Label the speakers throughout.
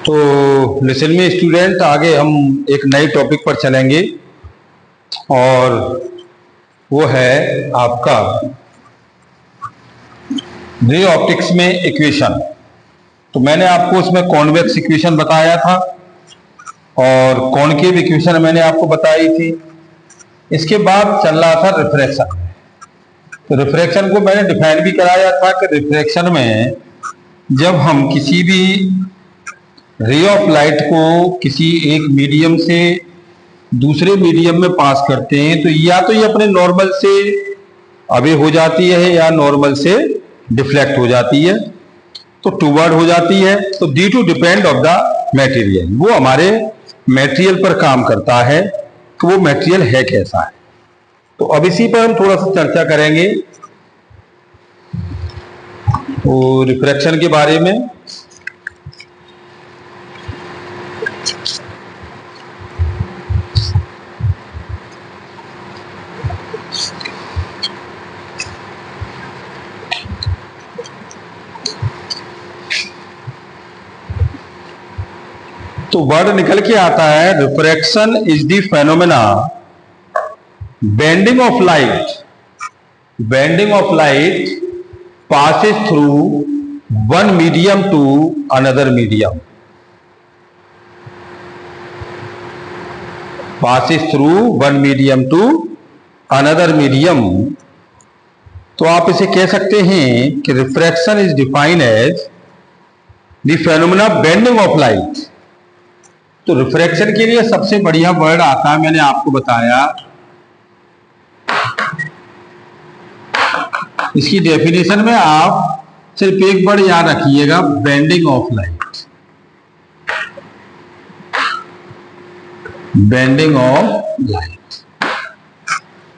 Speaker 1: तो लिसन में स्टूडेंट, आगे हम एक नए टॉपिक पर चलेंगे और वो है आपका रे ऑप्टिक्स में इक्वेशन। तो मैंने आपको उसमें कॉन्वेक्स इक्वेशन बताया था और कॉनकेव इक्वेशन मैंने आपको बताई थी। इसके बाद चल रहा था रिफ्रैक्शन। तो रिफ्रैक्शन को मैंने डिफाइन भी कराया था कि रिफ्रैक्शन में जब हम किसी भी रे ऑफ लाइट को किसी एक मीडियम से दूसरे मीडियम में पास करते हैं तो या तो ये अपने नॉर्मल से अवे हो जाती है या नॉर्मल से डिफ्लेक्ट हो जाती है, तो टूवर्ड हो जाती है। तो D to depend of the material, वो हमारे मटेरियल पर काम करता है कि वो मटेरियल है कैसा है। तो अब इसी पर हम थोड़ा सा चर्चा करेंगे तो रिफ्रैक्शन के बारे में। तो वर्ड निकल के आता है refraction is the phenomena bending of light passes through one medium to another medium, passes through one medium to another medium। तो आप इसे कह सकते हैं कि refraction is defined as the phenomena bending of light. तो रिफ्रैक्शन के लिए सबसे बढ़िया वर्ड आता है, मैंने आपको बताया, इसकी डेफिनेशन में आप सिर्फ एक वर्ड याद रखिएगा, bending of light. Bending of light.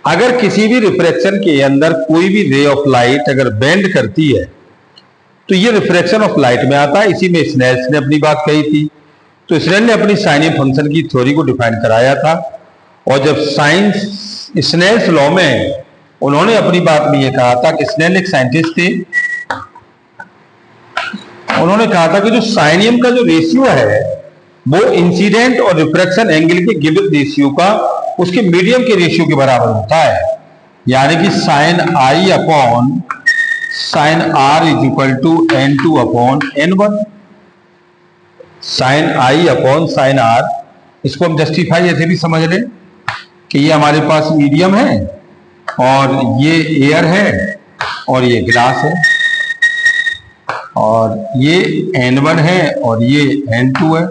Speaker 1: अगर किसी भी रिफ्रैक्शन के अंदर कोई भी रे ऑफ लाइट अगर बेंड करती है तो ये रिफ्रैक्शन ऑफ लाइट में आता है। इसी में स्नेल्स ने अपनी बात कही थी। तो स्नेल ने अपनी साइनिंग फंक्शन की थ्योरी को डिफाइन कराया था और जब स्नेल्स लॉ में उन्होंने अपनी बात में यह कहा था कि स्नेल एक साइंटिस्ट थे, उन्होंने कहा था कि जो साइनियम का जो रेशियो है वो इंसिडेंट और रिफ्रैक्शन एंगल के गिवन रेशियो का उसके मीडियम के रेशियो के बराबर होता है। यानी कि sine I upon sine R is equal to N2 upon N1। Sine I upon sine R, इसको हम जस्टिफाई ऐसे भी समझ लें कि ये हमारे पास मीडियम है और ये एयर है और ये ग्लास है और ये N1 है और ये N2 है।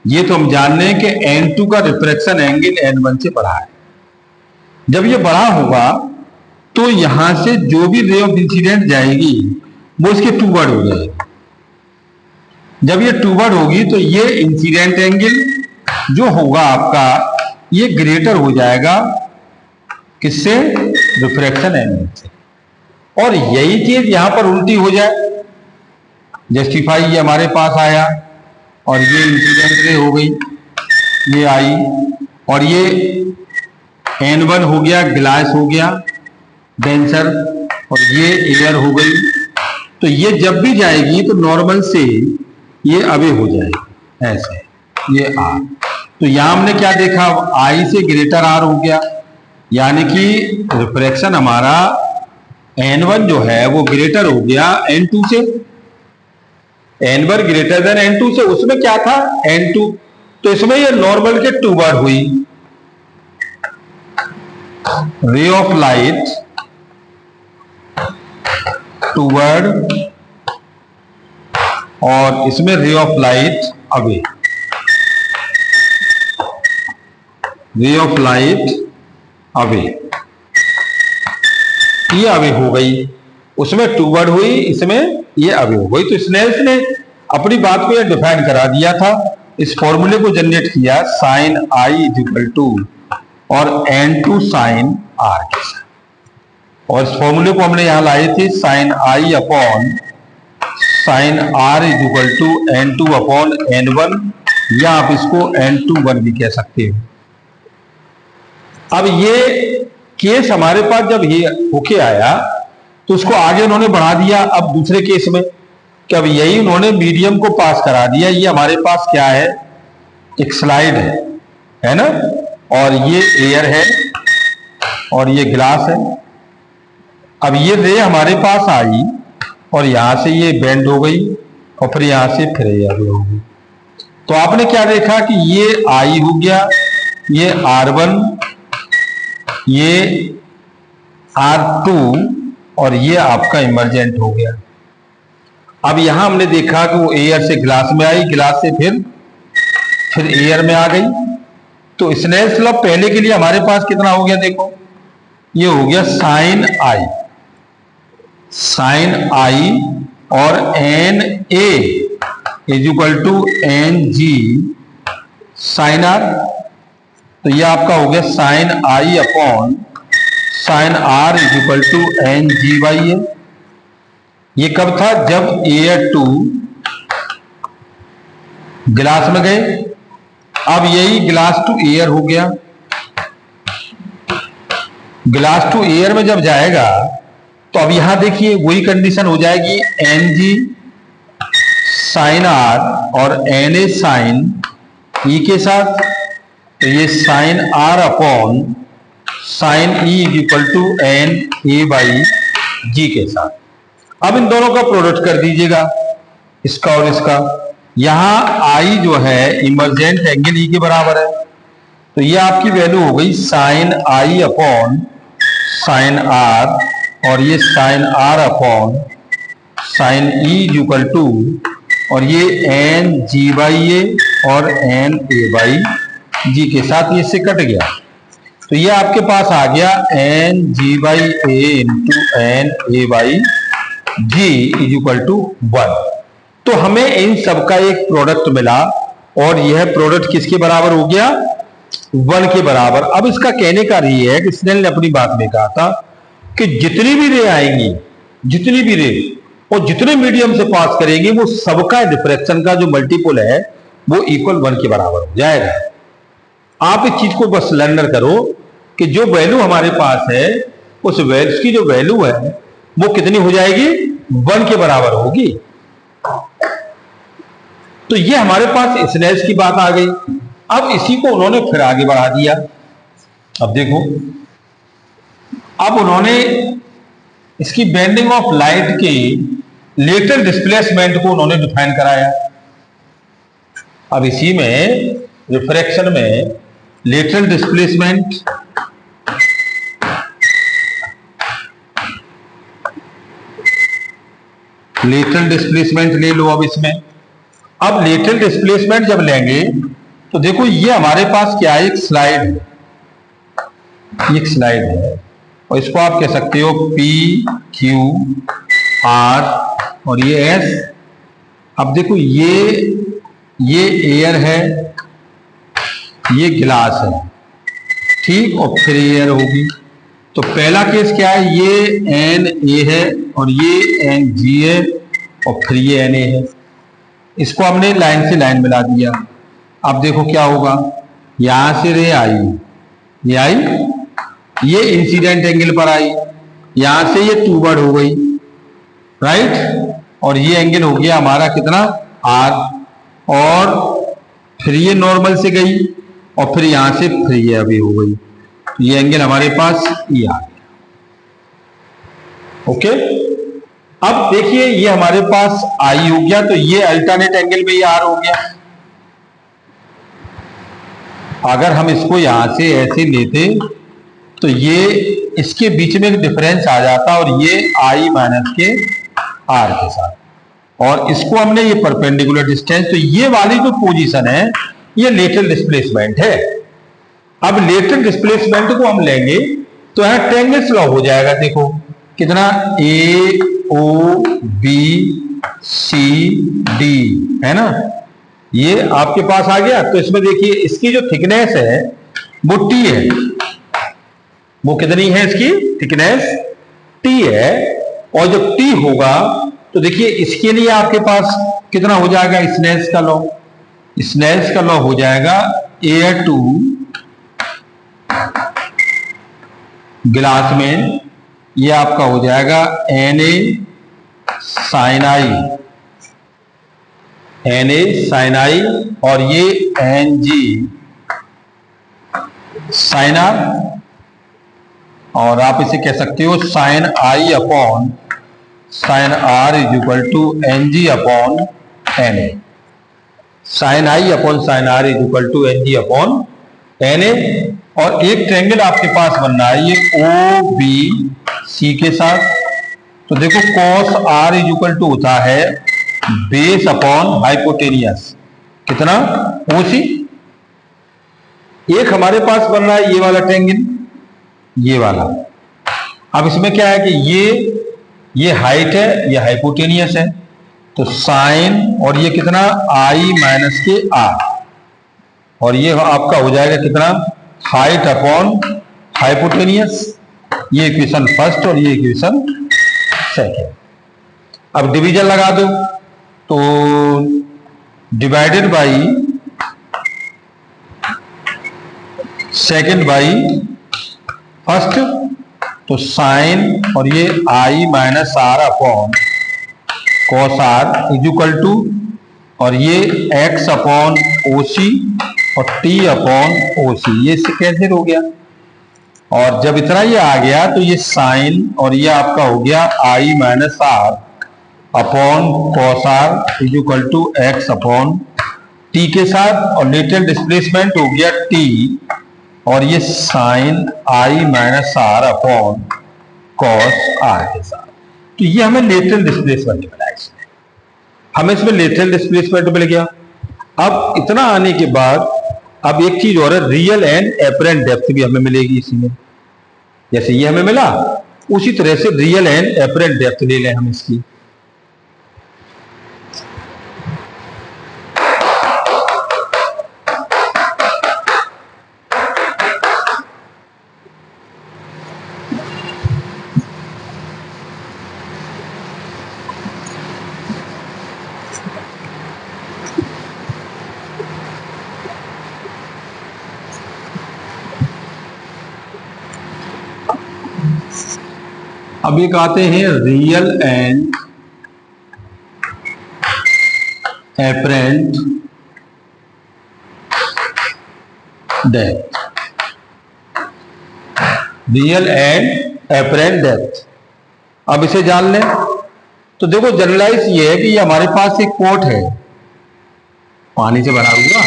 Speaker 1: ये तो हम जान रहे हैं कि N2 का रिफ्रैक्शन एंगल N1 से बड़ा है। जब ये बड़ा होगा तो यहां से जो भी रे ऑफ इंसिडेंट जाएगी वो इसके टूवर्ड हो जाएगी। जब ये टूवर्ड होगी तो ये इंसिडेंट एंगल जो होगा आपका ये ग्रेटर हो जाएगा किससे? रिफ्रैक्शन एंगल से। और यही चीज यहां पर उल्टी हो जाए, जस्टिफाई ये हमारे पास आया और ये इंसिडेंट रे हो गई, ये आई और ये N1 हो गया, ग्लास हो गया डेंसर और ये एयर हो गई। तो ये जब भी जाएगी तो नॉर्मल से ये अवे हो जाएगी ऐसे, ये आर। तो यहां हमने क्या देखा, आई से ग्रेटर आर हो गया, यानी कि रिफ्रैक्शन हमारा N1 जो है वो ग्रेटर हो गया N2 से। N1 ग्रेटर देन N2 से, उसमें क्या था N2, तो इसमें ये नॉर्मल के टूवर्ड हुई। रे ऑफ लाइट टूवर्ड और इसमें ray of light away. Ray of light away, ये अवे हो गई, उसमें टूवर्ड हुई, इसमें ये अवे हो गई। तो स्नेल्स ने अपनी बात को ये डिफाइन करा दिया था, इस फॉर्मूले को जनरेट किया, sine I is equal to और N2 साइन आर के साथ। और इस फॉर्मूले को हमने यहां लाए थे, sine I upon sine R is equal to N2 upon N1, या आप इसको N2 भी कह सकते हो। अब ये केस हमारे पास जब ये होके आया तो उसको आगे उन्होंने बढ़ा दिया अब दूसरे केस में, कि अब यही उन्होंने मीडियम को पास करा दिया। ये हमारे पास क्या है, एक स्लाइड है ना, और ये एयर है और ये ग्लास है। अब ये रे हमारे पास आई और यहां से ये बेंड हो गई और फिर यहां से फिर एयर हो गई। तो आपने क्या देखा कि ये आई हो गया, ये R1, ये R2 और ये आपका इमरजेंट हो गया। अब यहां हमने देखा कि वो एयर से ग्लास में आई, ग्लास से फिर एयर में आ गई। तो स्नेल्स लॉ पहले के लिए हमारे पास कितना हो गया, देखो ये हो गया साइन आई और N A is equal to N G sine R. तो ये आपका हो गया sine I upon sine R is equal to N G by A. ये कब था, जब एयर टू गिलास में गए। अब यही ग्लास टू एयर हो गया। ग्लास टू एयर में जब जाएगा तो अब यहां देखिए वही कंडीशन हो जाएगी, एन जी साइन आर और एन ए साइन ई के साथ। तो ये sine R upon sine E is equal to N A by G के साथ। अब इन दोनों का प्रोडक्ट कर दीजिएगा, इसका और इसका। यहां आई जो है इमरजेंट एंगल ई के बराबर है, तो ये आपकी वैल्यू हो गई sine I upon sine R और ये sine R upon sine E is equal to, और ये एन जी बाई ए और एन ए बाई जी के साथ ये इससे कट गया। तो ये आपके पास आ गया N G by A into N A by G is equal to 1। तो हमें इन सबका एक प्रोडक्ट मिला और यह प्रोडक्ट किसके बराबर हो गया, 1 के बराबर। अब इसका कहने का ये है कि स्नेल ने अपनी बात में कहा था कि जितनी भी रे आएंगी, जितनी भी रे और जितने मीडियम से पास करेंगे, वो सबका डिफ्रैक्शन का जो मल्टीपल है वो इक्वल 1 के बराबर हो जाएगा। आप इस चीज को बस लर्नर करो कि जो वैल्यू हमारे पास है उस वैल्यू की जो वैल्यू है वो कितनी हो जाएगी, 1 के बराबर होगी। तो ये हमारे पास स्नेल्स की बात आ गई। अब इसी को उन्होंने फिर आगे बढ़ा दिया। अब देखो, अब उन्होंने इसकी बेंडिंग ऑफ लाइट के लेटरल डिस्प्लेसमेंट को उन्होंने डिफाइन कराया। अब इसी में रिफ्रैक्शन में लेटरल डिस्प्लेसमेंट ले लो। अब इसमें अब लेटरल डिस्प्लेसमेंट जब लेंगे तो देखो ये हमारे पास क्या है, एक स्लाइड है और इसको आप कह सकते हो P Q R और ये S। अब देखो ये एयर है, ये ग्लास है, ठीक, और फिर एयर होगी। तो पहला केस क्या है, ये NA है और ये NG है और फिर ये NA है। इसको हमने लाइन से लाइन मिला दिया। अब देखो क्या होगा, यहां से रे आई, ये आई, ये इंसिडेंट एंगल पर आई, यहां से ये टूवर्ड हो गई, राइट, और ये एंगल हो गया हमारा कितना, R, और फिर ये नॉर्मल से गई और फिर यहां से फिर ये अभी हो गई। ये एंगल हमारे पास ये आ गया। ओके, अब देखिए ये हमारे पास आई हो गया, तो ये अल्टरनेट एंगल में ये R हो गया। अगर हम इसको यहां से ऐसे लेते तो ये इसके बीच में एक डिफरेंस आ जाता और ये I माइनस के R के साथ, और इसको हमने ये परपेंडिकुलर डिस्टेंस, तो ये वाली जो पोजीशन है ये लेटरल डिस्प्लेसमेंट है। अब लेटरल डिस्प्लेसमेंट को हम लेंगे तो यहां टेंजेंस लॉ हो जाएगा। देखो कितना, A O B C D है ना, ये आपके पास आ गया। तो इसमें देखिए इसकी जो थिकनेस है वो T है, वो कितनी है, इसकी थिकनेस T है। और जब T होगा तो देखिए इसके लिए आपके पास कितना हो जाएगा, स्नेल्स का लॉ। स्नेल्स का लॉ हो जाएगा एयर टू ग्लास में, ये आपका हो जाएगा NA sine I N A sine I और ये एन जी साइन आर, और आप इसे कह सकते हो sine I upon sine R is equal to N G upon N A. Sine I upon sine R is equal to N G upon N A. और एक ट्रायंगल आपके पास बन रहा है ये ओ बी सी के साथ। तो देखो cos R is equal to होता है बेस अपॉन हाइपोटेनियस, कितना, ओ सी। एक हमारे पास बन रहा है ये वाला ट्रायंगल, ये वाला। अब इसमें क्या है कि ये हाइट है, ये हाइपोटेनियस है, तो साइन और ये कितना आई माइनस के आर, और ये आपका हो जाएगा कितना हाइट अपॉन हाइपोटेनियस। ये इक्वेशन फर्स्ट और ये इक्वेशन सेकेंड। अब डिवीजन लगा दो, तो divided by second by first, तो साइन और ये I minus R upon cos R is equal to, और ये एक्स अपॉन ओ सी और टी अपॉन ओ सी, ये कैंसिल हो गया। और जब इतना ये आ गया तो ये साइन और ये आपका हो गया I minus R upon cos R is equal to X upon T के साथ, और लेटरल डिस्प्लेसमेंट हो गया टी, और ये sine I minus R upon cos R के साथ। तो ये हमें लेटरल डिस्प्लेसमेंट मिला, इसमें हमें इसमें लेटरल डिस्प्लेसमेंट मिल गया। अब इतना आने के बाद अब एक चीज और है, रियल एंड एपरेंट डेप्थ भी हमें मिलेगी इसी में। जैसे ये हमें मिला, उसी तरह से रियल एंड एपरेंट डेप्थ ले लें हम इसकी। अब एक आते हैं real and apparent depth. Real and apparent depth, अब इसे जान लें। तो देखो जनरलाइज ये है कि ये हमारे पास एक पॉट है पानी से भरा हुआ,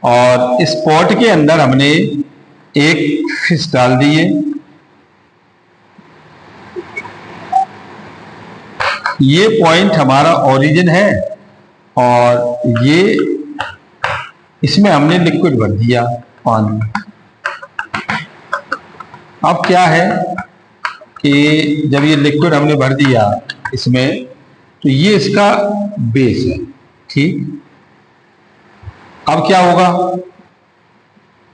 Speaker 1: और इस पॉट के अंदर हमने एक फिश डाल दी है। ये पॉइंट हमारा ओरिजिन है, और ये इसमें हमने लिक्विड भर दिया पानी। अब क्या है कि जब ये लिक्विड हमने भर दिया इसमें, तो ये इसका बेस है, ठीक। अब क्या होगा,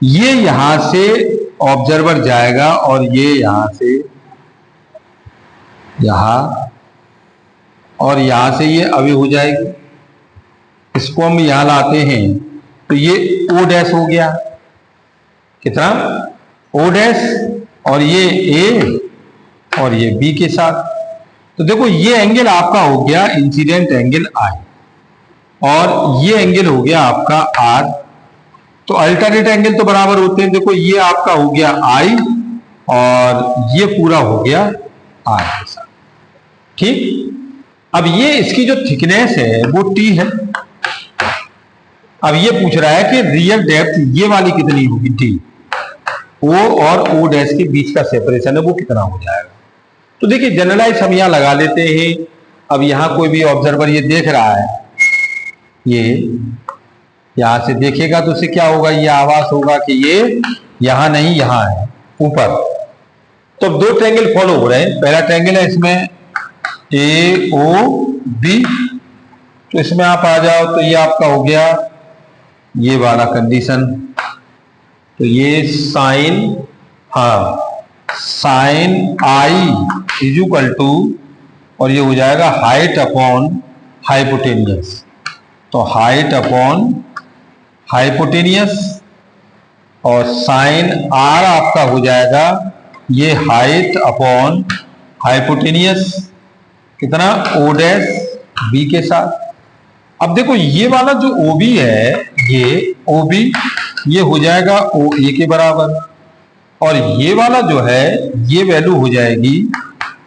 Speaker 1: ये यहां से ऑब्जर्वर जाएगा और ये यहां से यहां, और यहां से ये अभी हो जाएगी। इसको हम यहां लाते हैं तो ये ओ डैश हो गया, कितना, ओ डैश, और ये ए और ये बी के साथ। तो देखो ये एंगल आपका हो गया इंसिडेंट एंगल आई, और ये एंगल हो गया आपका आर। तो अल्टरनेट एंगल तो बराबर होते हैं। देखो ये आपका हो गया आई और ये पूरा हो गया आर के साथ, ठीक। अब ये इसकी जो थिकनेस है वो टी है। अब ये पूछ रहा है कि रियल डेप्थ ये वाली कितनी होगी, टी। ओ और ओ डैश के बीच का सेपरेशन है वो कितना हो जाएगा। तो देखिए जनरलाइज हम यहां लगा लेते हैं। अब यहां कोई भी ऑब्जर्वर ये देख रहा है, ये यहां से देखेगा तो उसे क्या होगा, ये आवाज होगा कि ये यहां नहीं यहां है, ऊपर। तो दो ट्रायंगल फॉलो हो रहे हैं। पहला ट्रायंगल है इसमें ए ओ बी, तो इसमें आप आ जाओ तो ये आपका हो गया ये वाला कंडीशन। तो ये साइन, हाँ, sine I is equal to, और ये हो जाएगा हाइट अपॉन हाइपोटेनियस। तो हाइट अपॉन हाइपोटेनियस, और साइन आर आपका हो जाएगा ये हाइट अपॉन हाइपोटेनियस, कितना, ओ डैश बी के साथ। अब देखो ये वाला जो OB है, ये OB ये हो जाएगा OA के बराबर, और ये वाला जो है ये वैल्यू हो जाएगी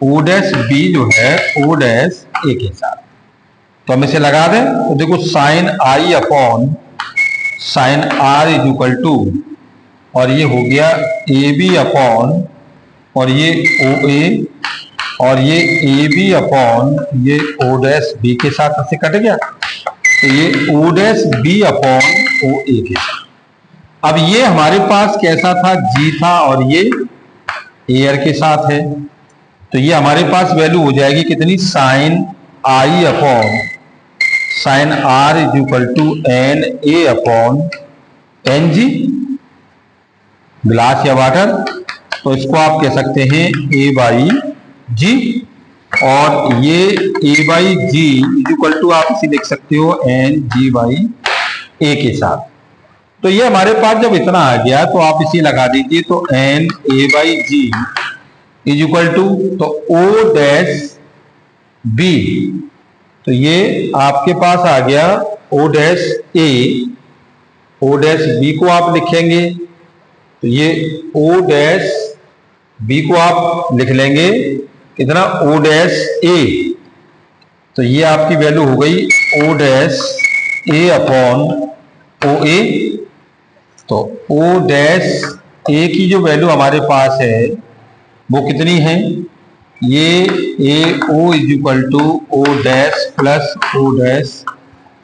Speaker 1: O' B जो है O' A के साथ। तो हम इसे लगा दें तो देखो sine I upon sine R is equal to, और ये हो गया AB अपॉन और ये OA, और ये AB अपॉन ये O' B के साथ से कट गया, तो ये O' B अपॉन OA के साथ। अब ये हमारे पास कैसा था, G था, और ये एयर के साथ है, तो ये हमारे पास वैल्यू हो जाएगी कितनी, sine I upon sine R is equal to NA upon NG, glass या वाटर, तो इसको आप कह सकते हैं A/G, और ये A/G इज इक्वल टू आप इसे लिख सकते हो NG/A के साथ। तो ये हमारे पास जब इतना आ गया तो आप इसे लगा दीजिए, तो NA/G इज इक्वल टू, तो O' B, तो ये आपके पास आ गया O' B को आप लिखेंगे, तो ये O' B को आप लिख लेंगे कितना, O' A, तो ये आपकी वैल्यू हो गई O' अपॉन OA। तो O' की जो वैल्यू हमारे पास है वो कितनी है, ये AO is equal to O' plus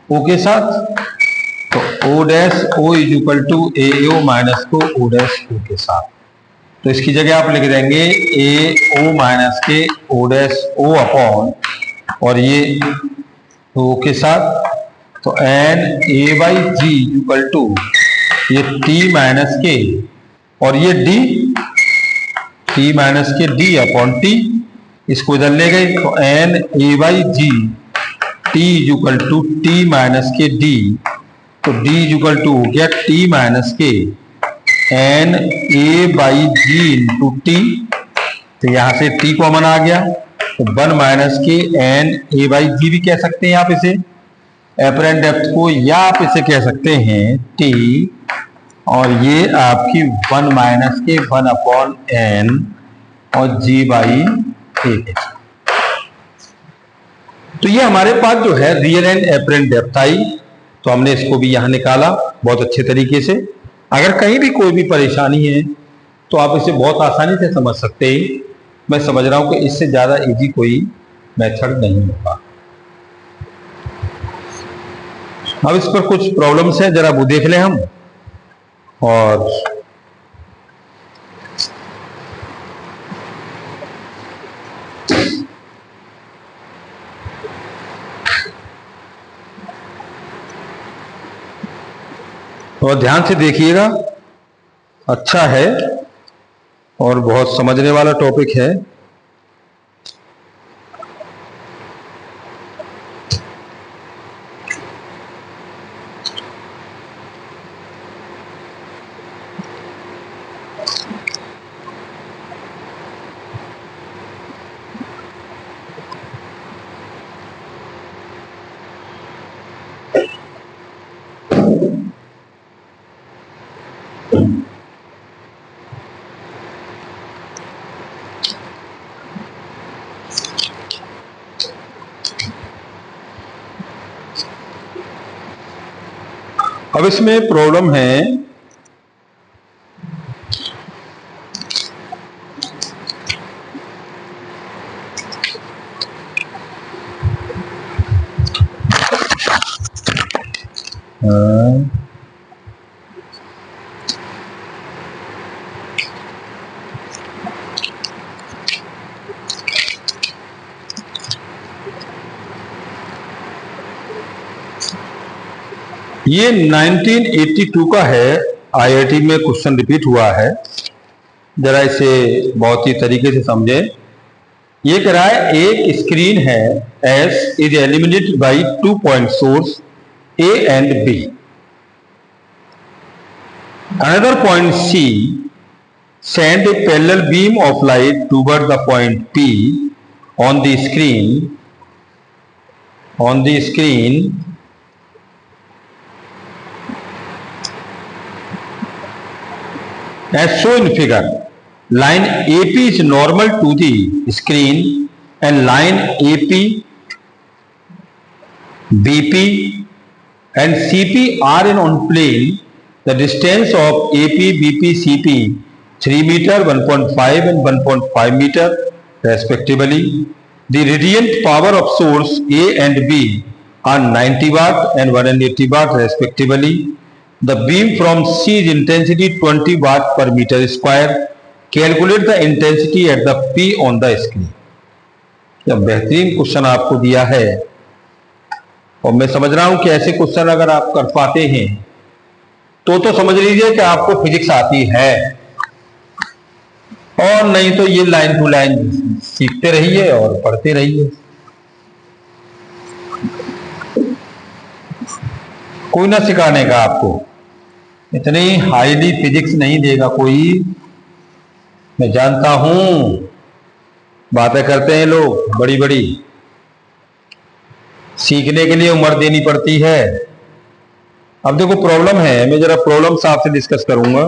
Speaker 1: O' के साथ, तो O' is equal to AO minus को O' के साथ। तो इसकी जगह आप लिख देंगे AO माइनस के O' अपॉन और ये O के साथ, तो NA/G इक्वल टू ये T माइनस के, और ये T माइनस के D अपॉन T, इसको इधर ले गए, तो NA/G T equal to T minus के D, तो D इक्वल टू हो गया T माइनस के NA/G इंटू T, तो यहां से T कॉमन आ गया, तो 1 माइनस के NA/G भी कह सकते हैं आप इसे एपरेंट डेप्थ को, या आप इसे कह सकते हैं T, और ये आपकी 1 माइनस के 1 अपॉन N और G/A। तो ये हमारे पास जो है रियल एंड एपरेंट डेप्थ आई, तो हमने इसको भी यहां निकाला बहुत अच्छे तरीके से। अगर कहीं भी कोई भी परेशानी है तो आप इसे बहुत आसानी से समझ सकते हैं। मैं समझ रहा हूं कि इससे ज्यादा इजी कोई मेथड नहीं होगा। अब इस पर कुछ प्रॉब्लम्स हैं, जरा वो देख लें हम। और तो ध्यान से देखिएगा, अच्छा है और बहुत समझने वाला टॉपिक है। अब इसमें प्रॉब्लम है ये 1982 का है, IIT में क्वेश्चन रिपीट हुआ है। जरा इसे बहुत ही तरीके से समझे। ये कह रहा है एक स्क्रीन है S is eliminated by 2 point source A and B. Another point C send a parallel beam of light toward the point P on the screen as shown in figure. Line AP is normal to the screen and line AP, BP and CP are in on plane. The distance of AP, BP, CP 3 meter, 1.5 and 1.5 meter respectively. The radiant power of source A and B are 90 watt and 180 watt respectively. The beam from C is intensity 20 watt per meter square. Calculate the intensity at the P on the screen. यह बेहतरीन question आपको दिया है और मैं समझ रहा हूं कि ऐसे क्वेश्चन अगर आप कर पाते हैं तो समझ लीजिए कि आपको फिजिक्स आती है, और नहीं तो ये लाइन टू लाइन सीखते रहिए और पढ़ते रहिए। कोई ना सिखाने का आपको, इतनी हाईली फिजिक्स नहीं देगा कोई। मैं जानता हूं बातें करते हैं लोग बड़ी बड़ी, सीखने के लिए उम्र देनी पड़ती है। अब देखो प्रॉब्लम है, मैं जरा प्रॉब्लम आपसे डिस्कस करूंगा।